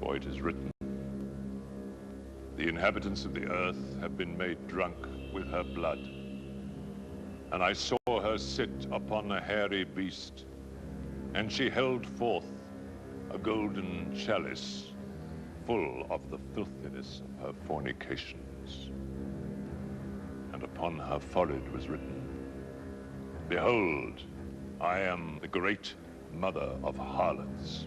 For it is written, the inhabitants of the earth have been made drunk with her blood. And I saw her sit upon a hairy beast, and she held forth a golden chalice full of the filthiness of her fornications. And upon her forehead was written, Behold, I am the great mother of harlots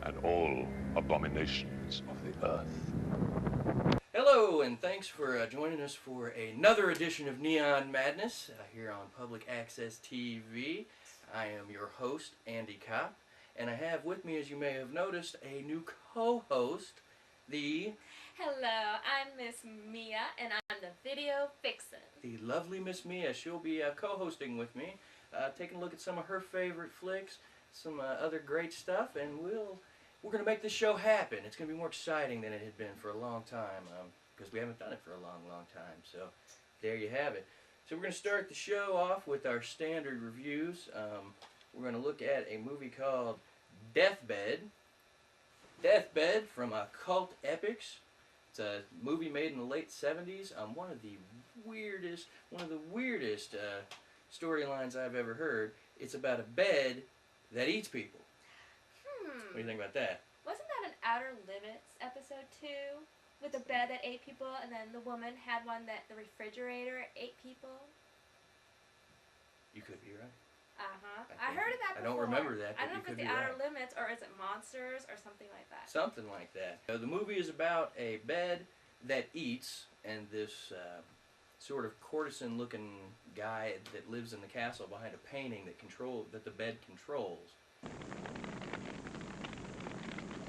and all abominations of the earth. Hello, and thanks for joining us for another edition of Neon Madness here on Public Access TV. I am your host, Andy Copp, and I have with me, as you may have noticed, a new co-host, the... Hello, I'm Miss Mia, and I'm the Video Vixen. The lovely Miss Mia. She'll be co-hosting with me, taking a look at some of her favorite flicks, some other great stuff, and we're going to make this show happen. It's going to be more exciting than it had been for a long time, because we haven't done it for a long, long time. So there you have it. So we're going to start the show off with our standard reviews. We're going to look at a movie called Deathbed. Deathbed from Cult Epics. It's a movie made in the late 70s. One of the weirdest storylines I've ever heard. It's about a bed that eats people. What do you think about that? Wasn't that an Outer Limits episode 2? With a bed that ate people, and then the woman had one that the refrigerator ate people? You could be right. Uh-huh. I heard of that before. I don't remember that, but I don't know if it's the Outer Limits, or is it Monsters, or something like that. Something like that. The movie is about a bed that eats, and this sort of courtesan-looking guy that lives in the castle behind a painting that the bed controls.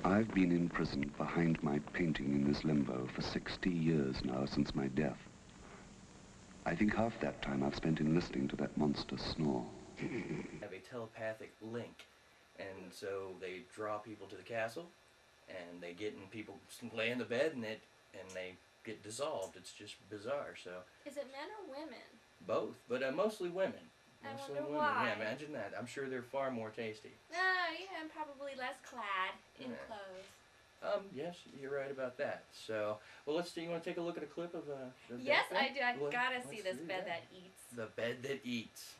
I've been imprisoned behind my painting in this limbo for 60 years now since my death. I think half that time I've spent in listening to that monster snore. Have a telepathic link, and so they draw people to the castle, and they get in people lay in the bed, and they get dissolved. It's just bizarre. So is it men or women? Both, but mostly women. I Mostly wonder women. why. Yeah, imagine that. I'm sure they're far more tasty. Yeah, and probably less clad in clothes. Yes, you're right about that. So, well, let's see. You want to take a look at a clip of the Yes, bed? I do. I gotta see this bed that eats. The bed that eats.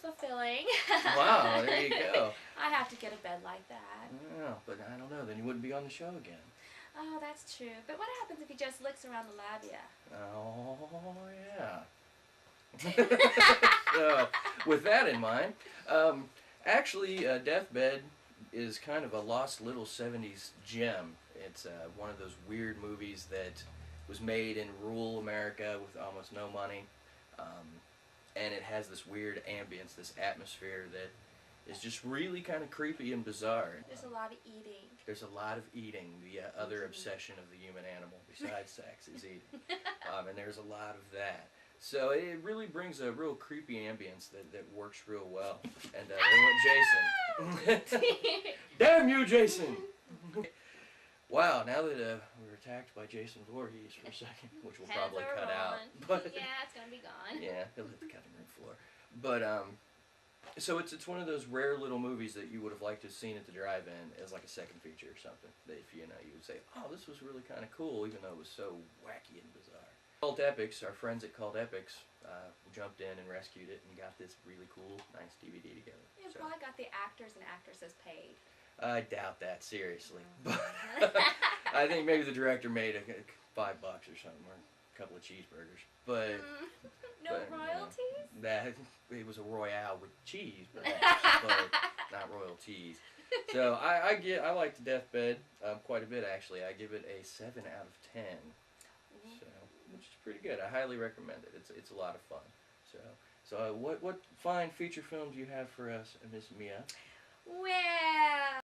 Fulfilling. Wow, there you go. I have to get a bed like that. know, but I don't know. Then you wouldn't be on the show again. Oh, that's true. But what happens if he just licks around the labia? Oh, yeah. So, with that in mind, actually, Deathbed is kind of a lost little 70s gem. It's one of those weird movies that was made in rural America with almost no money. And it has this weird ambience, this atmosphere that is just really kind of creepy and bizarre. There's a lot of eating. There's a lot of eating. The other obsession of the human animal, besides sex, is eating. And there's a lot of that. So it really brings a real creepy ambience that works real well. And they went Jason. Damn you, Jason! Wow, now that we were attacked by Jason Voorhees for a second, which we'll probably cut out. But yeah, it's gonna be gone. yeah, he'll hit the cutting room floor. But so it's one of those rare little movies that you would have liked to have seen at the drive-in as like a second feature or something. That if you would say, oh, this was really kind of cool, even though it was so wacky and bizarre. Cult Epics, our friends at Cult Epics, jumped in and rescued it and got this really cool, nice DVD together. You probably got the actors and actresses paid. I doubt that, seriously. But I think maybe the director made $5 or something, or a couple of cheeseburgers. But no royalties? That it was a Royale with cheese, but not royalties. So I like the Deathbed quite a bit actually. I give it a 7 out of 10. So which is pretty good. I highly recommend it. It's a lot of fun. So what fine feature films do you have for us, Miss Mia? Well.